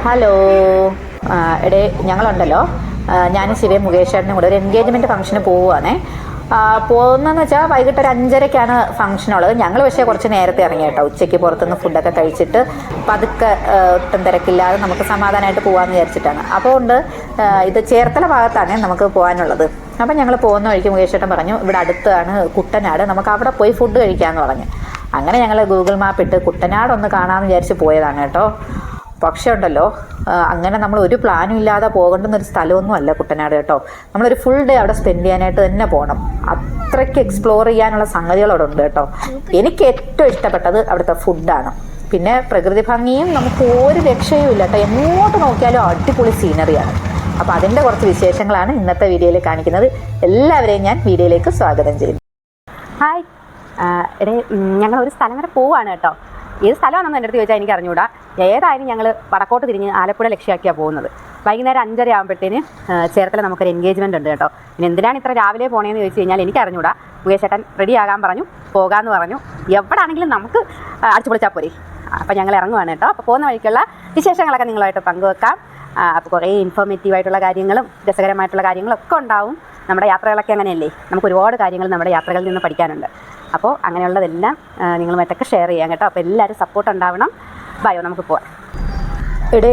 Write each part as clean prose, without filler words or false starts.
Hello എടേ ഞങ്ങളുണ്ടല്ലോ ഞാനും ശിവയും മുകേഷ് ചേട്ടനും കൂടെ ഒരു എൻഗേജ്മെൻറ്റ് ഫംഗ്ഷന് പോവുകയാണേ. പോകുന്നതെന്ന് വെച്ചാൽ വൈകിട്ട് ഒരു 5:30ക്കാണ് ഫംഗ്ഷനുള്ളത്. ഞങ്ങൾ പക്ഷേ കുറച്ച് നേരത്തെ ഇറങ്ങി കേട്ടോ. ഉച്ചയ്ക്ക് പുറത്തുനിന്ന് ഫുഡൊക്കെ കഴിച്ചിട്ട് പതുക്കെ ഒട്ടും തിരക്കില്ലാതെ നമുക്ക് സമാധാനമായിട്ട് പോകാമെന്ന് വിചാരിച്ചിട്ടാണ്. അപ്പോൾ കൊണ്ട് ഇത് ചേർത്തല ഭാഗത്താണ് നമുക്ക് പോകാനുള്ളത്. അപ്പം ഞങ്ങൾ പോകുന്ന വഴിക്ക് മുകേഷ് ചേട്ടൻ പറഞ്ഞു ഇവിടെ അടുത്താണ് കുട്ടനാട്, നമുക്ക് അവിടെ പോയി ഫുഡ് കഴിക്കാമെന്ന് പറഞ്ഞു. അങ്ങനെ ഞങ്ങൾ ഗൂഗിൾ മാപ്പ് ഇട്ട് കുട്ടനാട് ഒന്ന് കാണാമെന്ന് വിചാരിച്ച് പോയതാണ് കേട്ടോ. പക്ഷേ ഉണ്ടല്ലോ അങ്ങനെ നമ്മൾ ഒരു പ്ലാനും ഇല്ലാതെ പോകേണ്ടുന്നൊരു സ്ഥലമൊന്നും അല്ല കുട്ടനാട് കേട്ടോ. നമ്മളൊരു ഫുൾ ഡേ അവിടെ സ്പെൻഡ് ചെയ്യാനായിട്ട് തന്നെ പോകണം. അത്രയ്ക്ക് എക്സ്പ്ലോർ ചെയ്യാനുള്ള സംഗതികൾ അവിടെ ഉണ്ട് കേട്ടോ. എനിക്ക് ഏറ്റവും ഇഷ്ടപ്പെട്ടത് അവിടുത്തെ ഫുഡാണ്. പിന്നെ പ്രകൃതി ഭംഗിയും നമുക്ക് ഒരു രക്ഷയും ഇല്ല കേട്ടോ. എങ്ങോട്ട് നോക്കിയാലും അടിപൊളി സീനറിയാണ്. അപ്പോൾ അതിൻ്റെ കുറച്ച് വിശേഷങ്ങളാണ് ഇന്നത്തെ വീഡിയോയിൽ കാണിക്കുന്നത്. എല്ലാവരെയും ഞാൻ വീഡിയോയിലേക്ക് സ്വാഗതം ചെയ്യുന്നു. ഹായ് എടേ, ഞങ്ങൾ ഒരു സ്ഥലം വരെ പോവുകയാണ് കേട്ടോ. ഏത് സ്ഥലമാണെന്ന് എൻ്റെ അടുത്ത് ചോദിച്ചാൽ എനിക്ക് അറിഞ്ഞുകൂടാ. ഏതായാലും ഞങ്ങൾ വടക്കോട്ട് തിരിഞ്ഞ് ആലപ്പുഴ ലക്ഷ്യമാക്കിയാണ് പോകുന്നത്. വൈകുന്നേരം 5:30 ആകുമ്പോഴത്തേന് ചേർത്തല നമുക്കൊരു എൻഗേജ്മെൻ്റ് ഉണ്ട് കേട്ടോ. പിന്നെ എന്തിനാണ് ഇത്ര രാവിലെ പോകണേന്ന് ചോദിച്ചു കഴിഞ്ഞാൽ എനിക്ക് അറിഞ്ഞുകൂടാ. മുകേഷ് ചേട്ടൻ റെഡി ആകാൻ പറഞ്ഞു, പോകാമെന്ന് പറഞ്ഞു. എവിടെയാണെങ്കിലും നമുക്ക് അടിച്ചു പൊളിച്ചാൽ പോരെ. അപ്പോൾ ഞങ്ങൾ ഇറങ്ങുവാണ് കേട്ടോ. അപ്പോൾ പോകുന്ന വഴിക്കുള്ള വിശേഷങ്ങളൊക്കെ നിങ്ങളുമായിട്ട് പങ്കുവെക്കാം. അപ്പോൾ കുറേ ഇൻഫോർമേറ്റീവായിട്ടുള്ള കാര്യങ്ങളും രസകരമായിട്ടുള്ള കാര്യങ്ങളും ഒക്കെ ഉണ്ടാവും. നമ്മുടെ യാത്രകളൊക്കെ അങ്ങനെയല്ലേ, നമുക്ക് ഒരുപാട് കാര്യങ്ങൾ നമ്മുടെ യാത്രകളിൽ നിന്ന് പഠിക്കാനുണ്ട്. അപ്പോൾ അങ്ങനെയുള്ളതെല്ലാം നിങ്ങളുമായിട്ടൊക്കെ ഷെയർ ചെയ്യാം കേട്ടോ. അപ്പോൾ എല്ലാവരും സപ്പോർട്ട് ഉണ്ടാവണം. ബയോ, നമുക്ക് പോവാം. ഇവിടെ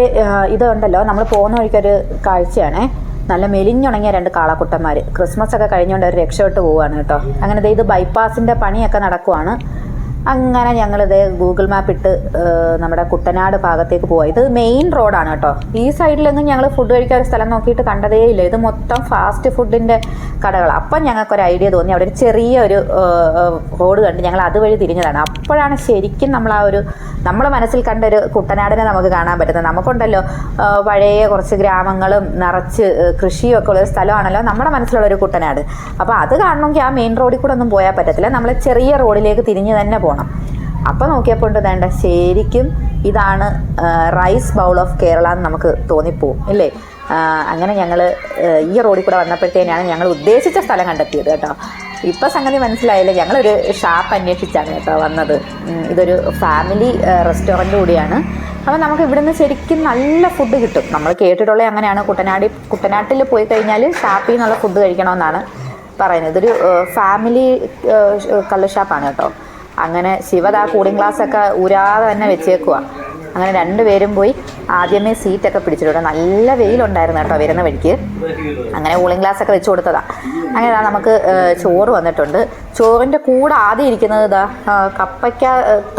ഇതുണ്ടല്ലോ നമ്മൾ പോകുന്ന വഴിക്കൊരു കാഴ്ചയാണേ. നല്ല മെലിഞ്ഞുണങ്ങിയ 2 കാളക്കുട്ടന്മാർ ക്രിസ്മസ് ഒക്കെ കഴിഞ്ഞുകൊണ്ട് അവർ രക്ഷപ്പെട്ട് പോവുകയാണ് കേട്ടോ. അങ്ങനെ ഇത് ബൈപ്പാസിൻ്റെ പണിയൊക്കെ നടക്കുവാണ്. അങ്ങനെ ഞങ്ങളിത് ഗൂഗിൾ മാപ്പ് ഇട്ട് നമ്മുടെ കുട്ടനാട് ഭാഗത്തേക്ക് പോവാം. ഇത് മെയിൻ റോഡാണ് കേട്ടോ. ഈ സൈഡിലൊന്നും ഞങ്ങൾ ഫുഡ് കഴിക്കാൻ ഒരു സ്ഥലം നോക്കിയിട്ട് കണ്ടതേ ഇല്ല. ഇത് മൊത്തം ഫാസ്റ്റ് ഫുഡിൻ്റെ കടകളാണ്. അപ്പം ഞങ്ങൾക്കൊരു ഐഡിയ തോന്നി. അവിടെ ഒരു ചെറിയൊരു റോഡ് കണ്ട് ഞങ്ങൾ അതുവഴി തിരിഞ്ഞതാണ്. അപ്പോഴാണ് ശരിക്കും നമ്മൾ മനസ്സിൽ കണ്ടൊരു കുട്ടനാടിനെ നമുക്ക് കാണാൻ പറ്റുന്നത്. നമുക്കുണ്ടല്ലോ പഴയ കുറച്ച് ഗ്രാമങ്ങളും നിറച്ച് കൃഷിയും ഒക്കെ ഉള്ളൊരു സ്ഥലമാണല്ലോ നമ്മുടെ മനസ്സിലുള്ളൊരു കുട്ടനാട്. അപ്പോൾ അത് കാണണമെങ്കിൽ ആ മെയിൻ റോഡിൽ കൂടെ ഒന്നും പോയാൽ പറ്റത്തില്ല. നമ്മൾ ചെറിയ റോഡിലേക്ക് തിരിഞ്ഞ് തന്നെ പോകണം. അപ്പോൾ നോക്കിയപ്പോൾ ഉണ്ട് വേണ്ട ശരിക്കും ഇതാണ് റൈസ് ബൗൾ ഓഫ് കേരള എന്ന് നമുക്ക് തോന്നിപ്പോവും ഇല്ലേ. അങ്ങനെ ഞങ്ങൾ ഈ റോഡിൽ കൂടെ വന്നപ്പോഴത്തേനാണ് ഞങ്ങൾ ഉദ്ദേശിച്ച സ്ഥലം കണ്ടെത്തിയത് കേട്ടോ. ഇപ്പോൾ സംഗതി മനസ്സിലായില്ല. ഞങ്ങളൊരു ഷാപ്പ് അന്വേഷിച്ചാണ് കേട്ടോ വന്നത്. ഇതൊരു ഫാമിലി റെസ്റ്റോറൻറ്റ് കൂടിയാണ്. അപ്പോൾ നമുക്ക് ഇവിടുന്ന് ശരിക്കും നല്ല ഫുഡ് കിട്ടും. നമ്മൾ കേട്ടിട്ടുള്ളത് അങ്ങനെയാണ്. കുട്ടനാട്ടിൽ പോയി കഴിഞ്ഞാൽ ഷാപ്പിൽ നിന്നുള്ള ഫുഡ് കഴിക്കണമെന്നാണ് പറയുന്നത്. ഇതൊരു ഫാമിലി കള്ള് ഷാപ്പാണ് കേട്ടോ. അങ്ങനെ ശിവദാ കൂളിംഗ് ഗ്ലാസ്സൊക്കെ ഊരാതെ തന്നെ വെച്ചേക്കുക. അങ്ങനെ 2 പേരും പോയി ആദ്യമേ സീറ്റൊക്കെ പിടിച്ചിട്ടുണ്ട്. നല്ല വെയിലുണ്ടായിരുന്നു കേട്ടോ വരുന്ന വഴിക്ക്. അങ്ങനെ കൂളിംഗ് ഗ്ലാസ്സൊക്കെ വെച്ച് കൊടുത്തതാണ്. അങ്ങനെ നമുക്ക് ചോറ് വന്നിട്ടുണ്ട്. ചോറിൻ്റെ കൂടെ ആദ്യം ഇരിക്കുന്നത് കപ്പയ്ക്ക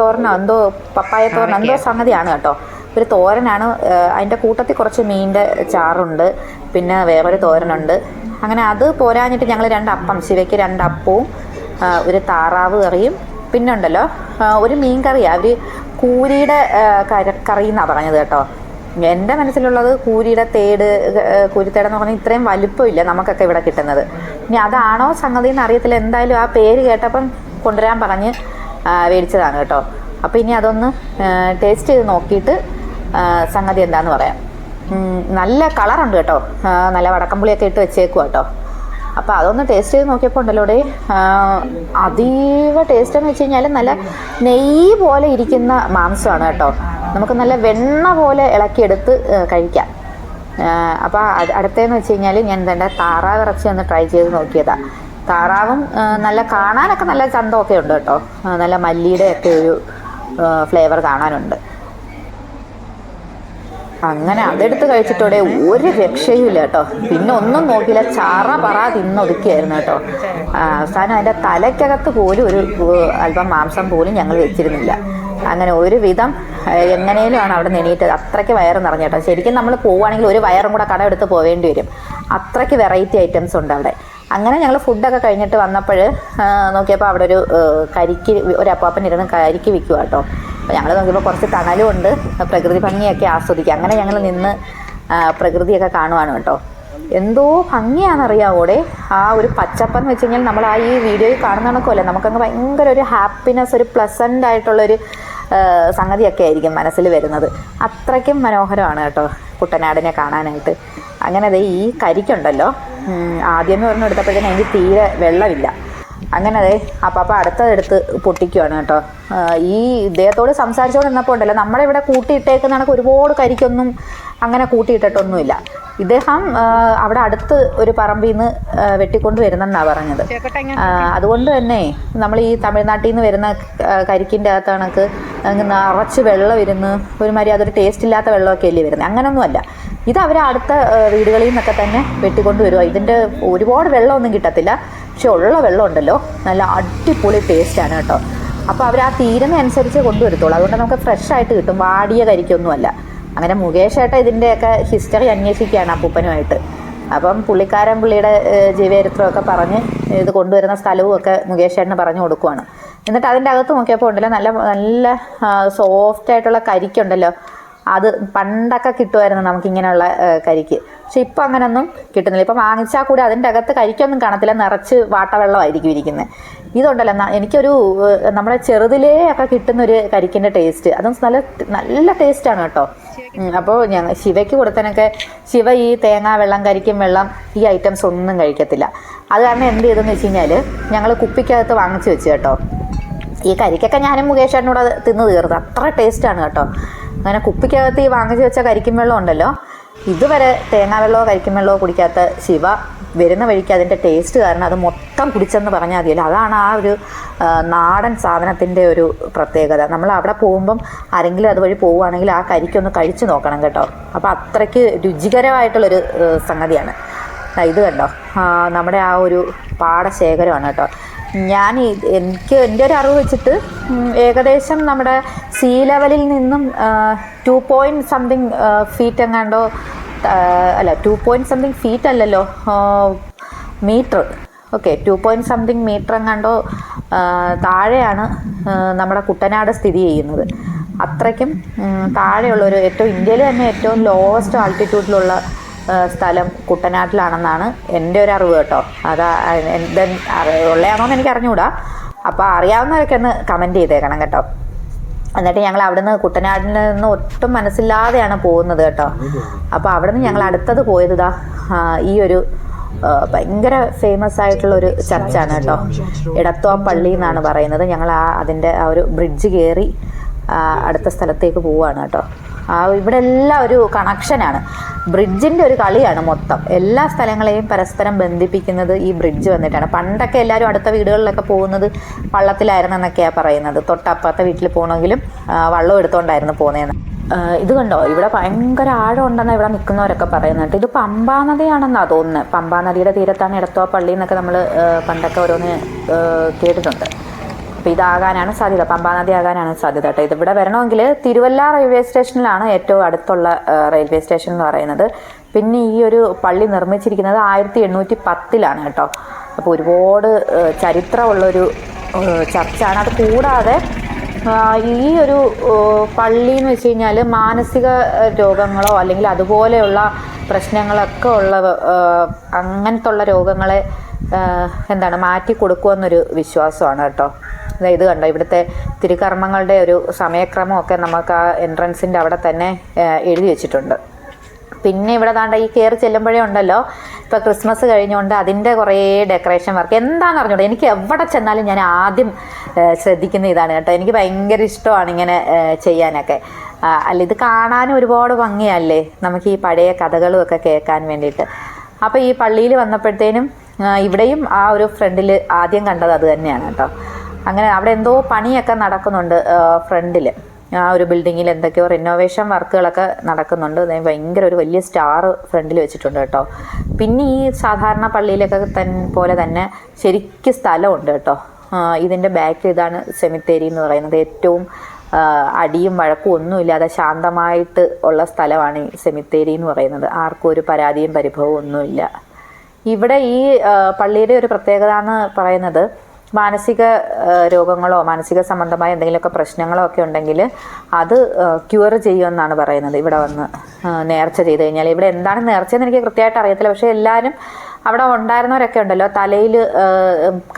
തോരനോ എന്തോ പപ്പായ തോരനോ എന്തോ സംഗതിയാണ് കേട്ടോ. ഒരു തോരനാണ്. അതിൻ്റെ കൂട്ടത്തിൽ കുറച്ച് മീനിൻ്റെ ചാറുണ്ട്, പിന്നെ വേറൊരു തോരനുണ്ട്. അങ്ങനെ അത് പോരാഞ്ഞിട്ട് ഞങ്ങൾ 2 അപ്പം, ശിവയ്ക്ക് 2 അപ്പവും ഒരു താറാവ് കറിയും പിന്നെ ഉണ്ടല്ലോ ഒരു മീൻ കറിയാണ്. അവർ കൂരിയുടെ കറി എന്നാണ് പറഞ്ഞത് കേട്ടോ. എൻ്റെ മനസ്സിലുള്ളത് കൂരിത്തേടെന്ന് പറഞ്ഞാൽ ഇത്രയും വലുപ്പമില്ല നമുക്കൊക്കെ ഇവിടെ കിട്ടുന്നത്. ഇനി അതാണോ സംഗതി എന്ന് അറിയത്തില്ല. എന്തായാലും ആ പേര് കേട്ടപ്പം കൊണ്ടുവരാൻ പറഞ്ഞ് മേടിച്ചതാണ് കേട്ടോ. അപ്പോൾ ഇനി അതൊന്ന് ടേസ്റ്റ് ചെയ്ത് നോക്കിയിട്ട് സംഗതി എന്താണെന്ന് പറയാം. നല്ല കളറുണ്ട് കേട്ടോ. നല്ല വടക്കംപുളിയൊക്കെ ഇട്ട് വെച്ചേക്കുക കേട്ടോ. അപ്പോൾ അതൊന്ന് ടേസ്റ്റ് ചെയ്ത് നോക്കിയപ്പോൾ ഉണ്ടല്ലോ ഇവിടെ അതീവ ടേസ്റ്റ് എന്ന് വെച്ച് കഴിഞ്ഞാൽ നല്ല നെയ്യ് പോലെ ഇരിക്കുന്ന മാംസമാണ് കേട്ടോ. നമുക്ക് നല്ല വെണ്ണ പോലെ ഇളക്കിയെടുത്ത് കഴിക്കാം. അപ്പോൾ അടുത്തതെന്ന് വെച്ച് കഴിഞ്ഞാൽ ഞാൻ എന്താ താറാവ് ഇറച്ചി ഒന്ന് ട്രൈ ചെയ്ത് നോക്കിയതാണ്. താറാവും നല്ല കാണാനൊക്കെ നല്ല ചന്തമൊക്കെ ഉണ്ട് കേട്ടോ. നല്ല മല്ലിയുടെ ഒക്കെ ഒരു ഫ്ലേവർ കാണാനുണ്ട്. അങ്ങനെ അതെടുത്ത് കഴിച്ചിട്ടോടെ ഒരു രക്ഷയും ഇല്ല കേട്ടോ. പിന്നെ ഒന്നും നോക്കിയില്ല, പറ തിന്നൊതുക്കിയായിരുന്നു കേട്ടോ. അവസാനം അതിൻ്റെ തലയ്ക്കകത്ത് പോലും ഒരു അല്പം മാംസം പോലും ഞങ്ങൾ വെച്ചിരുന്നില്ല. അങ്ങനെ ഒരു വിധം എങ്ങനെയും ആണ് അവിടെ എണീറ്റത്. അത്രയ്ക്ക് വയറ് നിറഞ്ഞു കേട്ടോ. ശരിക്കും നമ്മൾ പോവുകയാണെങ്കിൽ ഒരു വയറും കൂടെ കടമെടുത്ത് പോവേണ്ടി വരും. അത്രയ്ക്ക് വെറൈറ്റി ഐറ്റംസ് ഉണ്ട് അവിടെ. അങ്ങനെ ഞങ്ങൾ ഫുഡൊക്കെ കഴിഞ്ഞിട്ട് വന്നപ്പോൾ നോക്കിയപ്പോൾ അവിടെ ഒരു അപ്പാപ്പനിരുന്ന് കരിക്ക് വിൽക്കുക കേട്ടോ. അപ്പോൾ ഞങ്ങൾ നോക്കിയപ്പോൾ കുറച്ച് തണലും ഉണ്ട്, പ്രകൃതി ഭംഗിയൊക്കെ ആസ്വദിക്കുക. അങ്ങനെ ഞങ്ങൾ നിന്ന് പ്രകൃതിയൊക്കെ കാണുവാണ് കേട്ടോ. എന്തോ ഭംഗിയാണെന്നറിയാവോടെ. ആ ഒരു പച്ചപ്പെന്ന് വെച്ച് കഴിഞ്ഞാൽ നമ്മൾ ഈ വീഡിയോയിൽ കാണുന്ന കണക്കുമല്ല, നമുക്കങ്ങ് ഭയങ്കര ഒരു ഹാപ്പിനെസ്, ഒരു പ്ലസൻ്റ് ആയിട്ടുള്ളൊരു സംഗതിയൊക്കെ ആയിരിക്കും മനസ്സിൽ വരുന്നത്. അത്രയ്ക്കും മനോഹരമാണ് കേട്ടോ കുട്ടനാടിനെ കാണാനായിട്ട്. അങ്ങനെ ഈ കരിക്കുണ്ടല്ലോ ആദ്യമേ ഒരെണ്ണം എടുത്തപ്പോഴത്തേനും അതിന് തീരെ വെള്ളമില്ല. അങ്ങനെ അപ്പം അടുത്തതെടുത്ത് പൊട്ടിക്കുവാണ് കേട്ടോ. ഈ ഇദ്ദേഹത്തോട് സംസാരിച്ചുകൊണ്ട് നിന്നപ്പോൾ ഉണ്ടല്ലോ നമ്മുടെ ഇവിടെ കൂട്ടിയിട്ടേക്കുന്ന കണക്ക് ഒരുപാട് കരിക്കൊന്നും അങ്ങനെ കൂട്ടിയിട്ടിട്ടൊന്നുമില്ല. ഇദ്ദേഹം അവിടെ അടുത്ത് ഒരു പറമ്പിൽ നിന്ന് വെട്ടിക്കൊണ്ട് വരുന്നെന്നാണ് പറഞ്ഞത്. അതുകൊണ്ട് തന്നെ നമ്മൾ ഈ തമിഴ്നാട്ടിൽ നിന്ന് വരുന്ന കരിക്കിൻ്റെ അകത്ത് കണക്ക് നിറച്ച് വെള്ളം ഇരുന്ന് ഒരുമാതിരി അതൊരു ടേസ്റ്റ് ഇല്ലാത്ത വെള്ളമൊക്കെ അല്ലേ വരുന്നത്. അങ്ങനെയൊന്നുമല്ല, ഇത് അവർ അടുത്ത വീടുകളിൽ നിന്നൊക്കെ തന്നെ വെട്ടിക്കൊണ്ട് വരുക. ഇതിൻ്റെ ഒരുപാട് വെള്ളമൊന്നും കിട്ടത്തില്ല, പക്ഷെ ഉള്ള വെള്ളം ഉണ്ടല്ലോ നല്ല അടിപൊളി ടേസ്റ്റാണ് കേട്ടോ. അപ്പോൾ അവർ ആ തീരുന്ന അനുസരിച്ച് കൊണ്ടുവരത്തുള്ളൂ. അതുകൊണ്ട് നമുക്ക് ഫ്രഷ് ആയിട്ട് കിട്ടും, വാടിയ കരിക്കൊന്നുമല്ല. അങ്ങനെ മുകേഷ് ഏട്ടൻ ഇതിൻ്റെയൊക്കെ ഹിസ്റ്ററി അന്വേഷിക്കുകയാണ് അപ്പൂപ്പനുമായിട്ട്. അപ്പം പുള്ളിയുടെ ജീവചരിത്രമൊക്കെ പറഞ്ഞ് ഇത് കൊണ്ടുവരുന്ന സ്ഥലവും ഒക്കെ മുകേഷ് ഏട്ടന് പറഞ്ഞു കൊടുക്കുവാണ്. എന്നിട്ട് അതിൻ്റെ അകത്ത് നോക്കിയപ്പോൾ ഉണ്ടല്ലോ നല്ല നല്ല സോഫ്റ്റായിട്ടുള്ള കരിക്കുണ്ടല്ലോ, അത് പണ്ടൊക്കെ കിട്ടുമായിരുന്നു നമുക്കിങ്ങനെയുള്ള കരിക്ക്. പക്ഷെ ഇപ്പം അങ്ങനെയൊന്നും കിട്ടുന്നില്ല. ഇപ്പം വാങ്ങിച്ചാൽ കൂടി അതിൻ്റെ അകത്ത് കരിക്കൊന്നും കാണത്തില്ല, നിറച്ച് വാട്ടവെള്ളമായിരിക്കും ഇരിക്കുന്നത്. ഇതുണ്ടല്ലോ എനിക്കൊരു നമ്മുടെ ചെറുതിലേ ഒക്കെ കിട്ടുന്നൊരു കരിക്കിൻ്റെ ടേസ്റ്റ്, അതും നല്ല നല്ല ടേസ്റ്റാണ് കേട്ടോ. അപ്പോൾ ശിവയ്ക്ക് കൊടുത്തനൊക്കെ ശിവ ഈ തേങ്ങാ വെള്ളം, കരിക്കും വെള്ളം, ഈ ഐറ്റംസ് ഒന്നും കഴിക്കത്തില്ല. അത് കാരണം എന്ത് ചെയ്തെന്ന് വെച്ച് കഴിഞ്ഞാൽ ഞങ്ങൾ കുപ്പിക്കകത്ത് വാങ്ങിച്ച് വെച്ച് കേട്ടോ. ഈ കരിക്കൊക്കെ ഞാനും മുകേഷേട്ടനോട് തിന്ന് തീർത്ത്, അത്ര ടേസ്റ്റാണ് കേട്ടോ. അങ്ങനെ കുപ്പിക്കകത്ത് ഈ വാങ്ങിച്ച് വെച്ച കരിക്കും വെള്ളം ഉണ്ടല്ലോ, ഇതുവരെ തേങ്ങാ വെള്ളമോ കരിക്കും വെള്ളമോ കുടിക്കാത്ത ശിവ വരുന്ന വഴിക്ക് അതിൻ്റെ ടേസ്റ്റ് കാരണം അത് മൊത്തം കുടിച്ചെന്ന് പറഞ്ഞാൽ മതിയല്ലോ. അതാണ് ആ ഒരു നാടൻ സാധനത്തിൻ്റെ ഒരു പ്രത്യേകത. നമ്മൾ അവിടെ പോകുമ്പം ആരെങ്കിലും അതുവഴി പോവുകയാണെങ്കിൽ ആ കരിക്കൊന്ന് കഴിച്ച് നോക്കണം കേട്ടോ. അപ്പോൾ അത്രയ്ക്ക് രുചികരമായിട്ടുള്ളൊരു സംഗതിയാണ്. ഇത് കണ്ടോ, നമ്മുടെ ആ ഒരു പാടശേഖരമാണ് കേട്ടോ. എനിക്ക് എൻ്റെ ഒരു അറിവ് വെച്ചിട്ട് ഏകദേശം നമ്മുടെ സീ ലെവലിൽ നിന്നും 2 ഫീറ്റ് എങ്ങാണ്ടോ, അല്ല 2 ഫീറ്റ് അല്ലല്ലോ, മീറ്റർ, ഓക്കെ 2 മീറ്റർ എങ്ങാണ്ടോ താഴെയാണ് നമ്മുടെ കുട്ടനാട് സ്ഥിതി ചെയ്യുന്നത്. അത്രയ്ക്കും താഴെയുള്ളൊരു ഏറ്റവും തന്നെ ഏറ്റവും ലോവസ്റ്റ് ആൾട്ടിറ്റ്യൂഡിലുള്ള സ്ഥലം കുട്ടനാട്ടിലാണെന്നാണ് എൻ്റെ ഒരു അറിവ് കേട്ടോ. അതാ ഉള്ളയാണോന്ന് എനിക്ക് അറിഞ്ഞുകൂടാ. അപ്പോൾ അറിയാവുന്നവരൊക്കെ ഒന്ന് കമൻറ്റ് ചെയ്തേക്കണം കേട്ടോ. എന്നിട്ട് ഞങ്ങൾ അവിടുന്ന് കുട്ടനാട്ടിൽ നിന്ന് ഒട്ടും മനസ്സില്ലാതെയാണ് പോകുന്നത് കേട്ടോ. അപ്പോൾ അവിടുന്ന് ഞങ്ങൾ അടുത്തത് പോയത് ഈ ഒരു ഭയങ്കര ഫേമസ് ആയിട്ടുള്ളൊരു ചർച്ചാണ് കേട്ടോ. എടത്വ പള്ളി എന്നാണ് പറയുന്നത്. ഞങ്ങൾ അതിൻ്റെ ആ ഒരു ബ്രിഡ്ജ് കയറി അടുത്ത സ്ഥലത്തേക്ക് പോവുകയാണ് കേട്ടോ. ഇവിടെ എല്ലാം ഒരു കണക്ഷനാണ്, ബ്രിഡ്ജിൻ്റെ ഒരു കളിയാണ് മൊത്തം. എല്ലാ സ്ഥലങ്ങളെയും പരസ്പരം ബന്ധിപ്പിക്കുന്നത് ഈ ബ്രിഡ്ജ് വന്നിട്ടാണ്. പണ്ടൊക്കെ എല്ലാവരും അടുത്ത വീടുകളിലൊക്കെ പോകുന്നത് വള്ളത്തിലായിരുന്നു എന്നൊക്കെയാണ് പറയുന്നത്. തൊട്ടപ്പുറത്തെ വീട്ടിൽ പോകണമെങ്കിലും വള്ളം എടുത്തുകൊണ്ടായിരുന്നു പോകുന്നതെന്ന്. ഇത് കണ്ടോ, ഇവിടെ ഭയങ്കര ആഴം ഉണ്ടെന്ന് ഇവിടെ നിൽക്കുന്നവരൊക്കെ പറയുന്നുണ്ട്. ഇത് പമ്പാ നദിയാണെന്നാണ് തോന്നുന്നത്. പമ്പാ നദിയുടെ തീരത്താണ് എടത്വ പള്ളി എന്നൊക്കെ നമ്മൾ പണ്ടൊക്കെ ഓരോന്ന് കേട്ടിട്ടുണ്ട്. അപ്പോൾ ഇതാകാനാണ് സാധ്യത, പമ്പാ നദി ആകാനാണ് സാധ്യത കേട്ടോ. ഇതിവിടെ വരണമെങ്കിൽ തിരുവല്ല റെയിൽവേ സ്റ്റേഷനിലാണ് ഏറ്റവും അടുത്തുള്ള റെയിൽവേ സ്റ്റേഷൻ എന്ന് പറയുന്നത്. പിന്നെ ഈ ഒരു പള്ളി നിർമ്മിച്ചിരിക്കുന്നത് 1810 കേട്ടോ. അപ്പോൾ ഒരുപാട് ചരിത്രമുള്ളൊരു ചർച്ചാണ്. അത് കൂടാതെ ഈ ഒരു പള്ളി എന്ന് വെച്ച് കഴിഞ്ഞാൽ മാനസിക രോഗങ്ങളോ അല്ലെങ്കിൽ അതുപോലെയുള്ള പ്രശ്നങ്ങളൊക്കെ ഉള്ള അങ്ങനത്തെ ഉള്ള രോഗങ്ങളെ മാറ്റി കൊടുക്കുമെന്നൊരു വിശ്വാസമാണ് കേട്ടോ. ഇത് കണ്ടോ, ഇവിടുത്തെ തിരുക്കർമ്മങ്ങളുടെ ഒരു സമയക്രമമൊക്കെ നമുക്ക് ആ എൻട്രൻസിൻ്റെ അവിടെ തന്നെ എഴുതി വെച്ചിട്ടുണ്ട്. പിന്നെ ഇവിടെ ഈ കയറി ചെല്ലുമ്പോഴേ ഉണ്ടല്ലോ, ഇപ്പോൾ ക്രിസ്മസ് കഴിഞ്ഞുകൊണ്ട് അതിൻ്റെ കുറേ ഡെക്കറേഷൻ വർക്ക് എന്താണെന്ന് അറിഞ്ഞൂടെ. എനിക്ക് എവിടെ ചെന്നാലും ഞാൻ ആദ്യം ശ്രദ്ധിക്കുന്ന ഇതാണ് കേട്ടോ. എനിക്ക് ഭയങ്കര ഇഷ്ടമാണ് ഇങ്ങനെ ചെയ്യാനൊക്കെ. അല്ല, ഇത് കാണാനും ഒരുപാട് ഭംഗിയല്ലേ നമുക്ക് ഈ പഴയ കഥകളും ഒക്കെ കേൾക്കാൻ വേണ്ടിയിട്ട്. അപ്പോൾ ഈ പള്ളിയിൽ വന്നപ്പോഴത്തേനും ഇവിടെയും ആ ഒരു ഫ്രണ്ടിൽ ആദ്യം കണ്ടത് അത് തന്നെയാണ് കേട്ടോ. അങ്ങനെ അവിടെ എന്തോ പണിയൊക്കെ നടക്കുന്നുണ്ട് ഫ്രണ്ടിൽ. ആ ഒരു ബിൽഡിങ്ങിൽ എന്തൊക്കെയോ റിനോവേഷൻ വർക്കുകളൊക്കെ നടക്കുന്നുണ്ട്. ഭയങ്കര ഒരു വലിയ സ്റ്റാർ ഫ്രണ്ടിൽ വെച്ചിട്ടുണ്ട് കേട്ടോ. പിന്നെ ഈ സാധാരണ പള്ളിയിലൊക്കെ പോലെ തന്നെ ശരിക്കും സ്ഥലമുണ്ട് കേട്ടോ. ഇതിൻ്റെ ബാക്കിൽ ഇതാണ് സെമിത്തേരി എന്ന് പറയുന്നത്. ഏറ്റവും അടിയും വഴക്കും ഒന്നുമില്ലാതെ ശാന്തമായിട്ട് ഉള്ള സ്ഥലമാണ് ഈ സെമിത്തേരി എന്ന് പറയുന്നത്. ആർക്കും ഒരു പരാതിയും പരിഭവവും ഒന്നുമില്ല. ഇവിടെ ഈ പള്ളിയുടെ ഒരു പ്രത്യേകത എന്ന് പറയുന്നത് മാനസിക രോഗങ്ങളോ മാനസിക സംബന്ധമായ എന്തെങ്കിലുമൊക്കെ പ്രശ്നങ്ങളോ ഒക്കെ ഉണ്ടെങ്കിൽ അത് ക്യൂർ ചെയ്യുമെന്നാണ് പറയുന്നത്. ഇവിടെ വന്ന് നേർച്ച ചെയ്ത് കഴിഞ്ഞാൽ, ഇവിടെ എന്താണ് നേർച്ചയെന്ന് എനിക്ക് കൃത്യമായിട്ട് അറിയത്തില്ല, പക്ഷേ എല്ലാവരും അവിടെ ഉണ്ടായിരുന്നവരൊക്കെ ഉണ്ടല്ലോ തലയിൽ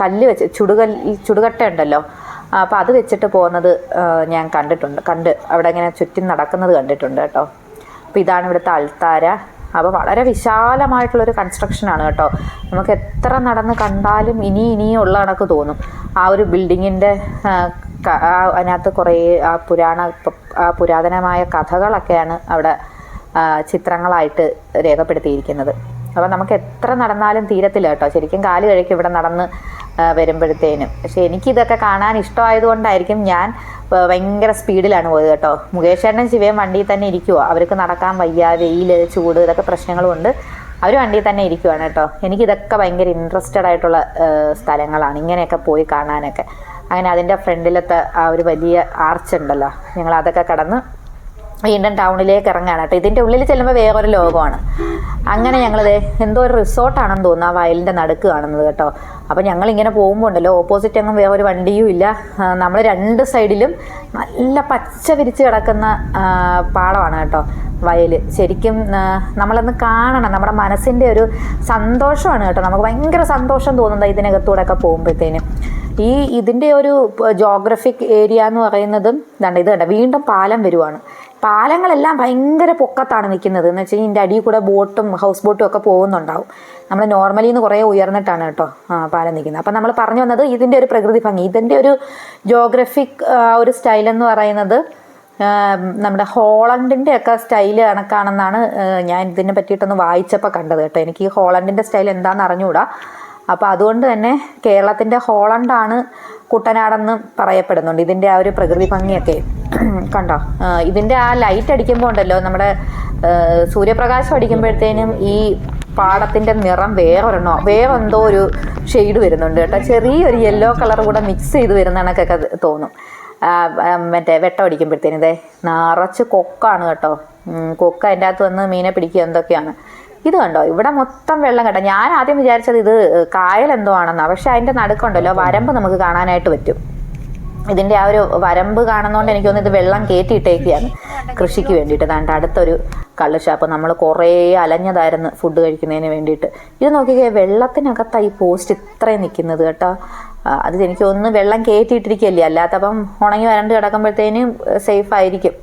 കല്ല് വെച്ച് ചുടുകട്ട ഉണ്ടല്ലോ, അപ്പോൾ അത് വെച്ചിട്ട് പോകുന്നത് ഞാൻ കണ്ട് അവിടെ ഇങ്ങനെ ചുറ്റും നടക്കുന്നത് കണ്ടിട്ടുണ്ട് കേട്ടോ. അപ്പോൾ ഇതാണ് ഇവിടുത്തെ അൾത്താര. അപ്പോൾ വളരെ വിശാലമായിട്ടുള്ളൊരു കൺസ്ട്രക്ഷനാണ് കേട്ടോ. നമുക്ക് എത്ര നടന്ന് കണ്ടാലും ഇനിയും ഉള്ള കണക്ക് തോന്നും. ആ ഒരു ബിൽഡിങ്ങിൻ്റെ അതിനകത്ത് കുറേ പുരാതനമായ കഥകളൊക്കെയാണ് അവിടെ ചിത്രങ്ങളായിട്ട് രേഖപ്പെടുത്തിയിരിക്കുന്നത്. അപ്പോൾ നമുക്ക് എത്ര നടന്നാലും തീരത്തില്ല കേട്ടോ, ശരിക്കും കാല് കഴിക്കും ഇവിടെ നടന്ന് വരുമ്പോഴത്തേനും. പക്ഷേ എനിക്കിതൊക്കെ കാണാൻ ഇഷ്ടമായതുകൊണ്ടായിരിക്കും ഞാൻ ഭയങ്കര സ്പീഡിലാണ് പോയത് കേട്ടോ. മുകേഷ് ചേട്ടനും ശിവയും വണ്ടിയിൽ തന്നെ ഇരിക്കുവോ, അവർക്ക് നടക്കാൻ വയ്യ, വെയിൽ, ചൂട്, ഇതൊക്കെ പ്രശ്നങ്ങളുമുണ്ട്. അവർ വണ്ടിയിൽ തന്നെ ഇരിക്കുവാണ് കേട്ടോ. എനിക്കിതൊക്കെ ഭയങ്കര ഇൻട്രസ്റ്റഡ് ആയിട്ടുള്ള സ്ഥലങ്ങളാണ്, ഇങ്ങനെയൊക്കെ പോയി കാണാനൊക്കെ. അങ്ങനെ അതിൻ്റെ ഫ്രണ്ടിലത്തെ ആ ഒരു വലിയ ആർച്ച് ഉണ്ടല്ലോ, ഞങ്ങൾ അതൊക്കെ കടന്ന് വീണ്ടും ടൗണിലേക്ക് ഇറങ്ങുകയാണ് കേട്ടോ. ഇതിൻ്റെ ഉള്ളിൽ ചെല്ലുമ്പോൾ വേറൊരു ലോകമാണ്. അങ്ങനെ ഞങ്ങളിത് എന്തോ ഒരു റിസോർട്ടാണെന്ന് തോന്നുന്നു ആ വയലിൻ്റെ നടുക്ക് കാണുന്നത് കേട്ടോ. അപ്പോൾ ഞങ്ങളിങ്ങനെ പോകുമ്പോൾ ഉണ്ടല്ലോ, ഓപ്പോസിറ്റ് അങ്ങും വേറൊരു വണ്ടിയും ഇല്ല. നമ്മൾ രണ്ട് സൈഡിലും നല്ല പച്ച വിരിച്ച് കിടക്കുന്ന പാടമാണ് കേട്ടോ വയൽ. ശരിക്കും നമ്മളൊന്ന് കാണണം, നമ്മുടെ മനസ്സിൻ്റെ ഒരു സന്തോഷമാണ് കേട്ടോ. നമുക്ക് ഭയങ്കര സന്തോഷം തോന്നുന്നത് ഇതിനകത്തൂടെ ഒക്കെ പോകുമ്പോഴത്തേനും. ഇതിൻ്റെ ഒരു ജോഗ്രഫിക് ഏരിയ എന്ന് പറയുന്നതും ഇത് കണ്ട വീണ്ടും പാലം വരുവാണ്. പാലങ്ങളെല്ലാം ഭയങ്കര പൊക്കത്താണ് നിൽക്കുന്നത്. എന്ന് വെച്ചാൽ ഇതിൻ്റെ അടിയിൽ കൂടെ ബോട്ടും ഹൗസ് ബോട്ടും ഒക്കെ പോകുന്നുണ്ടാവും. നമ്മൾ നോർമലി നിന്ന് കുറേ ഉയർന്നിട്ടാണ് കേട്ടോ പാലം നിൽക്കുന്നത്. അപ്പം നമ്മൾ പറഞ്ഞു വന്നത് ഇതിൻ്റെ ഒരു പ്രകൃതി ഭംഗി, ഇതിൻ്റെ ഒരു ജോഗ്രഫിക് ഒരു സ്റ്റൈലെന്ന് പറയുന്നത് നമ്മുടെ ഹോളണ്ടിൻ്റെ ഒക്കെ സ്റ്റൈല് കണക്കാണെന്നാണ് ഞാൻ ഇതിനെ പറ്റിയിട്ടൊന്ന് വായിച്ചപ്പോൾ കണ്ടത് കേട്ടോ. എനിക്ക് ഈ ഹോളണ്ടിൻ്റെ സ്റ്റൈൽ എന്താണെന്ന് അറിഞ്ഞുകൂടാ. അപ്പോൾ അതുകൊണ്ട് തന്നെ കേരളത്തിൻ്റെ ഹോളണ്ടാണ് കുട്ടനാടെന്ന് പറയപ്പെടുന്നുണ്ട്. ഇതിൻ്റെ ആ ഒരു പ്രകൃതി ഭംഗിയൊക്കെ കണ്ടോ. ഇതിൻ്റെ ആ ലൈറ്റ് അടിക്കുമ്പോൾ ഉണ്ടല്ലോ, നമ്മുടെ സൂര്യപ്രകാശം അടിക്കുമ്പോഴത്തേനും ഈ പാടത്തിൻ്റെ നിറം വേറെന്തോ ഒരു ഷെയ്ഡ് വരുന്നുണ്ട് കേട്ടോ. ചെറിയൊരു യെല്ലോ കളർ കൂടെ മിക്സ് ചെയ്ത് വരുന്ന കണക്കൊക്കെ തോന്നും. മറ്റേ വെട്ടം അടിക്കുമ്പോഴത്തേനും ഇതേ നിറച്ച് കൊക്കാണ് കേട്ടോ. കൊക്ക അതിൻ്റെ അകത്ത് വന്ന് മീനെ പിടിക്കുക എന്തൊക്കെയാണ്. ഇത് കണ്ടോ, ഇവിടെ മൊത്തം വെള്ളം കേട്ടോ. ഞാൻ ആദ്യം വിചാരിച്ചത് ഇത് കായൽ എന്തോ ആണെന്നാണ്. പക്ഷെ അതിൻ്റെ നടുക്കുണ്ടല്ലോ വരമ്പ് നമുക്ക് കാണാനായിട്ട് പറ്റും. ഇതിൻ്റെ ആ ഒരു വരമ്പ് കാണുന്നതുകൊണ്ട് എനിക്ക് തോന്നുന്നു ഇത് വെള്ളം കയറ്റിയിട്ടേക്കുകയാണ് കൃഷിക്ക് വേണ്ടിയിട്ട്. അതാണ്ട് അടുത്തൊരു കള്ള് ഷാപ്പ്. നമ്മൾ കുറേ അലഞ്ഞതായിരുന്നു ഫുഡ് കഴിക്കുന്നതിന് വേണ്ടിയിട്ട്. ഇത് നോക്കിക്കേ, വെള്ളത്തിനകത്താണ് ഈ പോസ്റ്റ് ഇത്രയും നിൽക്കുന്നത് കേട്ടോ. അത് എനിക്ക് തോന്നുന്നു വെള്ളം കയറ്റിയിട്ടിരിക്കുകയല്ലേ, അല്ലാത്തപ്പം ഉണങ്ങി വരണ്ട് കിടക്കുമ്പോഴത്തേനും സേഫ് ആയിരിക്കും.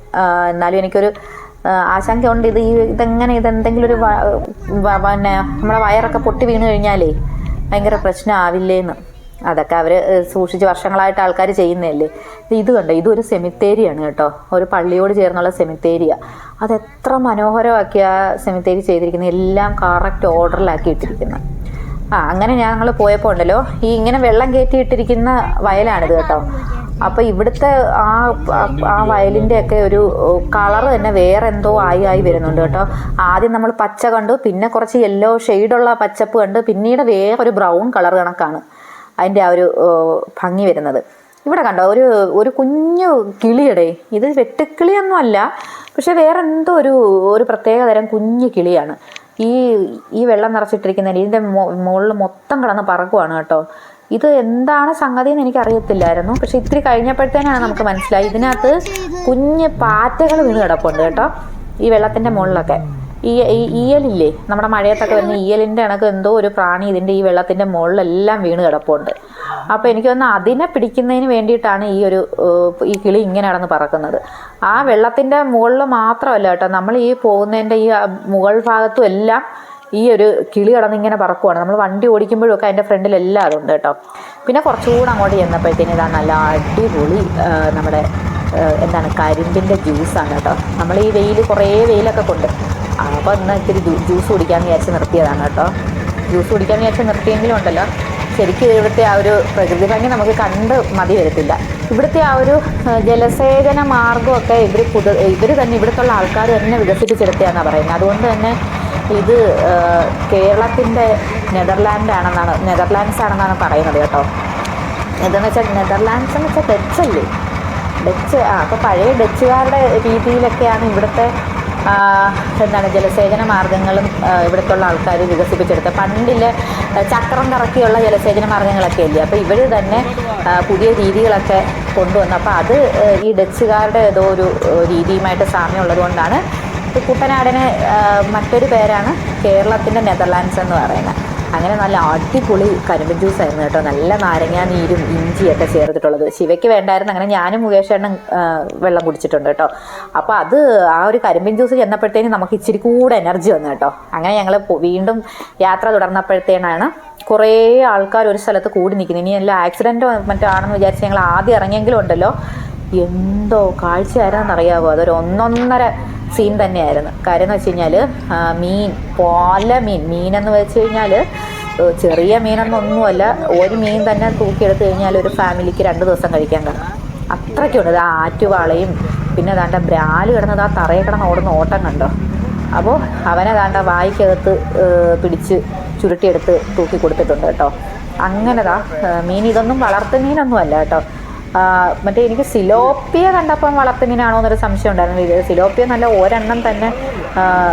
എന്നാലും എനിക്കൊരു ആശങ്കയുണ്ട്. ഇതെന്തെങ്കിലും ഒരു പിന്നെ നമ്മുടെ വയറൊക്കെ പൊട്ടി വീണ് കഴിഞ്ഞാലേ ഭയങ്കര പ്രശ്നമാവില്ലേന്ന്. അതൊക്കെ അവർ സൂക്ഷിച്ച് വർഷങ്ങളായിട്ട് ആൾക്കാർ ചെയ്യുന്നതല്ലേ. ഇത് കണ്ടോ, ഇതൊരു സെമിത്തേരിയാണ് കേട്ടോ, ഒരു പള്ളിയോട് ചേർന്നുള്ള സെമിത്തേരിയാണ്. അതെത്ര മനോഹരമാക്കിയ സെമിത്തേരി ചെയ്തിരിക്കുന്നത്, എല്ലാം കറക്റ്റ് ഓർഡറിലാക്കി ഇട്ടിരിക്കുന്നത്. അങ്ങനെ ഞങ്ങൾ പോയപ്പോൾ ഉണ്ടല്ലോ, ഇങ്ങനെ വെള്ളം കയറ്റിയിട്ടിരിക്കുന്ന വയലാണിത് കേട്ടോ. അപ്പോൾ ഇവിടുത്തെ ആ വയലിൻ്റെയൊക്കെ ഒരു കളറ് തന്നെ വേറെ എന്തോ ആയി വരുന്നുണ്ട് കേട്ടോ. ആദ്യം നമ്മൾ പച്ച കണ്ടു, പിന്നെ കുറച്ച് യെല്ലോ ഷെയ്ഡുള്ള പച്ചപ്പ് കണ്ട്, പിന്നീട് വേറൊരു ബ്രൗൺ കളർ കണക്കാണ് അതിൻ്റെ ആ ഒരു ഭംഗി വരുന്നത്. ഇവിടെ കണ്ടോ ഒരു കുഞ്ഞു കിളിയുടെ, ഇത് വെട്ടുക്കിളിയൊന്നും അല്ല, പക്ഷെ വേറെ എന്തോ ഒരു പ്രത്യേക തരം കുഞ്ഞു കിളിയാണ്. ഈ വെള്ളം നിറച്ചിട്ടിരിക്കുന്നതിന് ഇതിൻ്റെ മുകളിൽ മൊത്തം കിടന്ന് പറക്കുവാണ് കേട്ടോ. ഇത് എന്താണ് സംഗതി എന്ന് എനിക്കറിയത്തില്ലായിരുന്നു. പക്ഷെ ഇത്തിരി കഴിഞ്ഞപ്പോഴത്തേനാണ് നമുക്ക് മനസ്സിലായി, ഇതിനകത്ത് കുഞ്ഞ് പാറ്റകൾ വീണ് കിടപ്പുണ്ട് കേട്ടോ ഈ വെള്ളത്തിൻ്റെ മുകളിലൊക്കെ. ഈയലില്ലേ, നമ്മുടെ മഴയത്തൊക്കെ വരുന്ന ഈയലിൻ്റെ കണക്ക് എന്തോ ഒരു പ്രാണി ഇതിൻ്റെ ഈ വെള്ളത്തിൻ്റെ മുകളിലെല്ലാം വീണ് കിടപ്പുണ്ട്. അപ്പോൾ എനിക്ക് തോന്നുന്നു അതിനെ പിടിക്കുന്നതിന് വേണ്ടിയിട്ടാണ് ഈ കിളി ഇങ്ങനെ കിടന്ന് പറക്കുന്നത്. ആ വെള്ളത്തിൻ്റെ മുകളിൽ മാത്രമല്ല കേട്ടോ, നമ്മൾ ഈ പോകുന്നതിൻ്റെ ഈ മുകൾ ഭാഗത്തും എല്ലാം ഈ ഒരു കിളി കിടന്നിങ്ങനെ പറക്കുവാണ്. നമ്മൾ വണ്ടി ഓടിക്കുമ്പോഴൊക്കെ അതിൻ്റെ ഫ്രണ്ടിലെല്ലാം അതുണ്ട് കേട്ടോ. പിന്നെ കുറച്ചുകൂടെ അങ്ങോട്ട് ചെന്നപ്പോഴത്തേന് ഇതാ നല്ല അടിപൊളി നമ്മുടെ കരിമ്പിൻ്റെ ജ്യൂസാണ് കേട്ടോ. നമ്മൾ ഈ കുറേ വെയിലൊക്കെ കൊണ്ട് അപ്പോൾ ഇന്ന് ഇത്തിരി ജ്യൂസ് കുടിക്കാമെന്ന് വിചാരിച്ച് നിർത്തിയതാണ് കേട്ടോ. ജ്യൂസ് കുടിക്കാമെന്ന് വിചാരിച്ച് നിർത്തിയെങ്കിലും ഉണ്ടല്ലോ, ശരിക്കും ഇവിടുത്തെ ആ ഒരു പ്രകൃതി ഭംഗി നമുക്ക് കണ്ട് മതി വരത്തില്ല. ഇവിടുത്തെ ആ ഒരു ജലസേചന മാർഗമൊക്കെ ഇവർ തന്നെ ഇവിടുത്തുള്ള ആൾക്കാർ തന്നെ വികസിപ്പിച്ചെടുത്തതാണെന്നാണ് പറയുന്നത്. അതുകൊണ്ട് തന്നെ ഇത് കേരളത്തിൻ്റെ നെതർലാൻഡ്സ് ആണെന്നാണ് പറയുന്നത് കേട്ടോ. ഇതെന്ന് വെച്ചാൽ നെതർലാൻഡ്സ് എന്ന് വെച്ചാൽ ഡച്ചല്ലേ, അപ്പോൾ പഴയ ഡച്ചുകാരുടെ രീതിയിലൊക്കെയാണ് ഇവിടുത്തെ ജലസേചന മാർഗ്ഗങ്ങളും ഇവിടുത്തുള്ള ആൾക്കാർ വികസിപ്പിച്ചെടുത്തത്. പണ്ടിലെ ചക്രം കറക്കിയുള്ള ജലസേചന മാർഗ്ഗങ്ങളൊക്കെ അല്ലേ, അപ്പോൾ ഇവർ തന്നെ പുതിയ രീതികളൊക്കെ കൊണ്ടുവന്നു. അപ്പോൾ അത് ഈ ഡച്ചുകാരുടെ ഏതോ ഒരു രീതിയുമായിട്ട് സാമ്യമുള്ളത് കൊണ്ടാണ് കുട്ടനാടിന് മറ്റൊരു പേരാണ് കേരളത്തിൻ്റെ നെതർലാൻഡ്സ് എന്ന് പറയുന്നത്. അങ്ങനെ നല്ല അടിപൊളി കരിമ്പിൻ ജ്യൂസായിരുന്നു കേട്ടോ. നല്ല നാരങ്ങാ നീരും ഇഞ്ചിയൊക്കെ ചേർത്തിട്ടുള്ളത്. ശിവയ്ക്ക് വേണ്ടായിരുന്നു, അങ്ങനെ ഞാനും മുകേഷേട്ടനും വെള്ളം കുടിച്ചിട്ടുണ്ട് കേട്ടോ. അപ്പോൾ ആ ഒരു കരിമ്പിൻ ജ്യൂസ് ചെന്നപ്പോഴത്തേനും നമുക്ക് ഇച്ചിരി കൂടെ എനർജി വന്നു കേട്ടോ. അങ്ങനെ ഞങ്ങൾ വീണ്ടും യാത്ര തുടർന്നപ്പോഴത്തേനാണ് കുറേ ആൾക്കാർ ഒരു സ്ഥലത്ത് കൂടി നിൽക്കുന്നത്. ഇനി എല്ലാ ആക്സിഡൻറ്റോ മറ്റോ ആണെന്ന് വിചാരിച്ച് ഞങ്ങൾ ആദ്യം ഇറങ്ങിയെങ്കിലും ഉണ്ടല്ലോ, എന്തോ കാഴ്ചയായിരുന്നെന്നറിയാവോ, അതൊരു ഒന്നൊന്നര സീൻ തന്നെയായിരുന്നു. കാര്യം എന്ന് വെച്ച് കഴിഞ്ഞാൽ മീൻ, പല മീനെന്ന് വെച്ച് കഴിഞ്ഞാൽ ചെറിയ മീനൊന്നൊന്നുമല്ല. ഒരു മീൻ തന്നെ തൂക്കിയെടുത്ത് കഴിഞ്ഞാൽ ഒരു ഫാമിലിക്ക് 2 ദിവസം കഴിക്കാൻ കാണും. അത്രയ്ക്കുണ്ട്. ആ ആറ്റുവാളയും പിന്നെ ദാണ്ട ബ്രാല് കിടന്നത് ആ തറയിൽ കിടന്ന് ഓടുന്ന ഓട്ടം കണ്ടോ. അപ്പോൾ അവനെ ദാണ്ട വായിക്കകത്ത് പിടിച്ച് ചുരുട്ടിയെടുത്ത് തൂക്കി കൊടുത്തിട്ടുണ്ട് കേട്ടോ. അങ്ങനെതാ മീൻ. ഇതൊന്നും വളർത്തു മീനൊന്നും അല്ല കേട്ടോ. മറ്റേ എനിക്ക് സിലോപ്പിയ കണ്ടപ്പം വളർത്തുമീനാണോ എന്നൊരു സംശയം ഉണ്ടായിരുന്നു. ഇത് സിലോപ്പിയ നല്ല ഒരെണ്ണം തന്നെ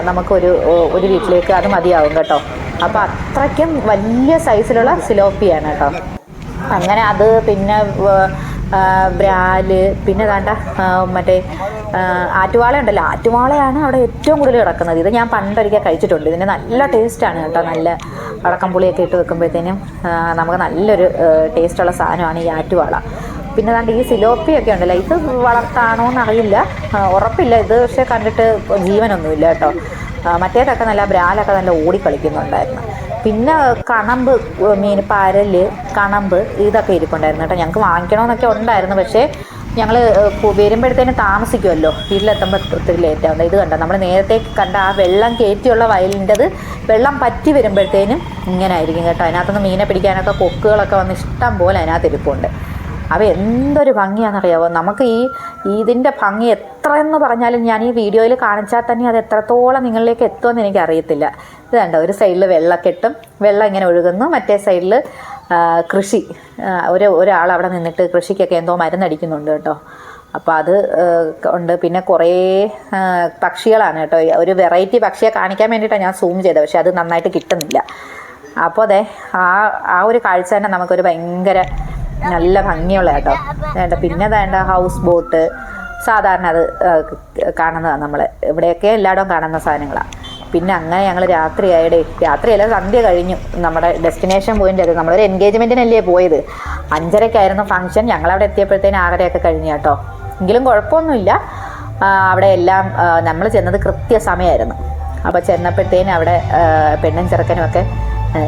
നമുക്കൊരു വീട്ടിലേക്ക് അത് മതിയാവും കേട്ടോ. അപ്പോൾ അത്രയ്ക്കും വലിയ സൈസിലുള്ള സിലോപ്പിയാണ് കേട്ടോ. അങ്ങനെ അത് പിന്നെ ബ്രാല്, പിന്നെ വേണ്ട മറ്റേ ആറ്റുവാള ഉണ്ടല്ലോ, ആറ്റുവാളയാണ് അവിടെ ഏറ്റവും കൂടുതൽ കിടക്കുന്നത്. ഇത് ഞാൻ പണ്ടൊരിക്കൽ കഴിച്ചിട്ടുണ്ട്. ഇതിന് നല്ല ടേസ്റ്റാണ് കേട്ടോ. നല്ല വടക്കംപുളിയൊക്കെ ഇട്ട് വെക്കുമ്പോഴത്തേനും നമുക്ക് നല്ലൊരു ടേസ്റ്റുള്ള സാധനമാണ് ഈ ആറ്റുവാള. പിന്നെ ദാണ്ട് ഈ സിലോപ്പിയൊക്കെ ഉണ്ടല്ലോ, ഇത് വളർത്താണോ എന്നറിയില്ല, ഉറപ്പില്ല. ഇത് പക്ഷേ കണ്ടിട്ട് ജീവനൊന്നുമില്ല കേട്ടോ. മറ്റേതൊക്കെ നല്ല ബ്രാലൊക്കെ നല്ല ഓടിക്കളിക്കുന്നുണ്ടായിരുന്നു. പിന്നെ കണമ്പ് മീൻ, പരല്, കണമ്പ് ഇതൊക്കെ ഇരിപ്പുണ്ടായിരുന്നു കേട്ടോ. ഞങ്ങൾക്ക് വാങ്ങിക്കണമെന്നൊക്കെ ഉണ്ടായിരുന്നു. പക്ഷേ ഞങ്ങൾ വരുമ്പോഴത്തേനും താമസിക്കുമല്ലോ, വീട്ടിലെത്തുമ്പോൾ ഒത്തിരി ലേറ്റാവും. ഇത് കണ്ടോ, നമ്മൾ നേരത്തെ കണ്ട ആ വെള്ളം കയറ്റിയുള്ള വയലിൻ്റെത് വെള്ളം പറ്റി വരുമ്പോഴത്തേനും ഇങ്ങനെ ആയിരിക്കും കേട്ടോ. അതിനകത്തുനിന്ന് മീനെ പിടിക്കാനൊക്കെ കൊക്കുകളൊക്കെ വന്ന് ഇഷ്ടം പോലെ അതിനകത്ത് ഇരിപ്പുണ്ട്. അപ്പോൾ എന്തൊരു ഭംഗിയാണെന്നറിയാമോ. നമുക്ക് ഇതിൻ്റെ ഭംഗി എത്രയെന്ന് പറഞ്ഞാലും ഞാൻ ഈ വീഡിയോയിൽ കാണിച്ചാൽ തന്നെ അത് എത്രത്തോളം നിങ്ങളിലേക്ക് എത്തുമെന്ന് എനിക്കറിയത്തില്ല. ഇത് കണ്ടോ, ഒരു സൈഡിൽ വെള്ളക്കെട്ടും, വെള്ളം ഇങ്ങനെ ഒഴുകുന്നു, മറ്റേ സൈഡിൽ കൃഷി. ഒരാൾ അവിടെ നിന്നിട്ട് കൃഷിക്കൊക്കെ എന്തോ മരുന്നടിക്കുന്നുണ്ട് കേട്ടോ. അപ്പോൾ അത് ഉണ്ട്. പിന്നെ കുറേ പക്ഷികളാണ് കേട്ടോ. ഒരു വെറൈറ്റി പക്ഷിയെ കാണിക്കാൻ വേണ്ടിയിട്ടാണ് ഞാൻ സൂം ചെയ്തത്, പക്ഷേ അത് നന്നായിട്ട് കിട്ടുന്നില്ല. അപ്പോൾ അതെ ആ ഒരു കാഴ്ച തന്നെ നമുക്കൊരു ഭയങ്കര നല്ല ഭംഗിയുള്ള കേട്ടോ. വേണ്ട പിന്നെ വേണ്ട ഹൗസ് ബോട്ട്, സാധാരണ അത് കാണുന്നതാണ് നമ്മൾ ഇവിടെയൊക്കെ എല്ലായിടവും കാണുന്ന സാധനങ്ങളാണ്. പിന്നെ അങ്ങനെ ഞങ്ങൾ രാത്രിയല്ല സന്ധ്യ കഴിഞ്ഞു. നമ്മുടെ ഡെസ്റ്റിനേഷൻ പോയിൻ്റ് അത് നമ്മളൊരു എൻഗേജ്മെൻറ്റിനല്ലേ പോയത്. 5:30-ക്കായിരുന്നു ഫംഗ്ഷൻ. ഞങ്ങളവിടെ എത്തിയപ്പോഴത്തേനും 6:30 കഴിഞ്ഞു കേട്ടോ. എങ്കിലും കുഴപ്പമൊന്നുമില്ല. അവിടെ എല്ലാം നമ്മൾ ചെന്നത് കൃത്യസമയമായിരുന്നു. അപ്പോൾ ചെന്നപ്പോഴത്തേനും അവിടെ പെണ്ണും ചെറുക്കനും ഒക്കെ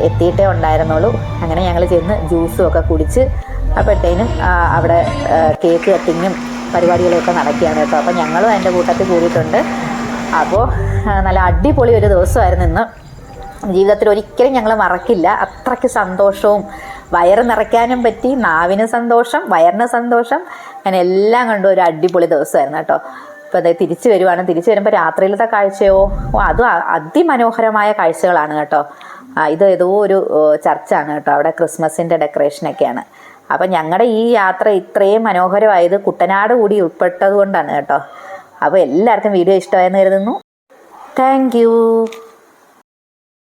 എത്തിയിട്ടേ ഉണ്ടായിരുന്നുള്ളൂ. അങ്ങനെ ഞങ്ങൾ ചെന്ന് ജ്യൂസും ഒക്കെ കുടിച്ച് അപ്പോഴത്തേനും അവിടെ കേക്ക് കട്ടിങ്ങും പരിപാടികളൊക്കെ നടക്കുകയാണ് കേട്ടോ. അപ്പോൾ ഞങ്ങളും അതിൻ്റെ കൂട്ടത്തിൽ കൂടിയിട്ടുണ്ട്. അപ്പോൾ നല്ല അടിപൊളി ഒരു ദിവസമായിരുന്നു ഇന്ന്. ജീവിതത്തിൽ ഒരിക്കലും ഞങ്ങൾ മറക്കില്ല. അത്രയ്ക്ക് സന്തോഷവും, വയറ് നിറയ്ക്കാനും പറ്റി, നാവിന് സന്തോഷം, വയറിന് സന്തോഷം, അങ്ങനെ എല്ലാം കൊണ്ടും ഒരു അടിപൊളി ദിവസമായിരുന്നു കേട്ടോ. അപ്പോൾ അതായത് തിരിച്ചു വരുമ്പോൾ രാത്രിയിലത്തെ കാഴ്ചയോ അതും അതിമനോഹരമായ കാഴ്ചകളാണ് കേട്ടോ. ഇത് ഏതോ ഒരു ചർച്ചാണ് കേട്ടോ. അവിടെ ക്രിസ്മസിൻ്റെ ഡെക്കറേഷനൊക്കെയാണ്. അപ്പം ഞങ്ങളുടെ ഈ യാത്ര ഇത്രയും മനോഹരമായത് കുട്ടനാട് കൂടി ഉൾപ്പെട്ടത് കൊണ്ടാണ് കേട്ടോ. അപ്പോൾ എല്ലാവർക്കും വീഡിയോ ഇഷ്ടമായെന്ന് കരുതുന്നു. Thank you.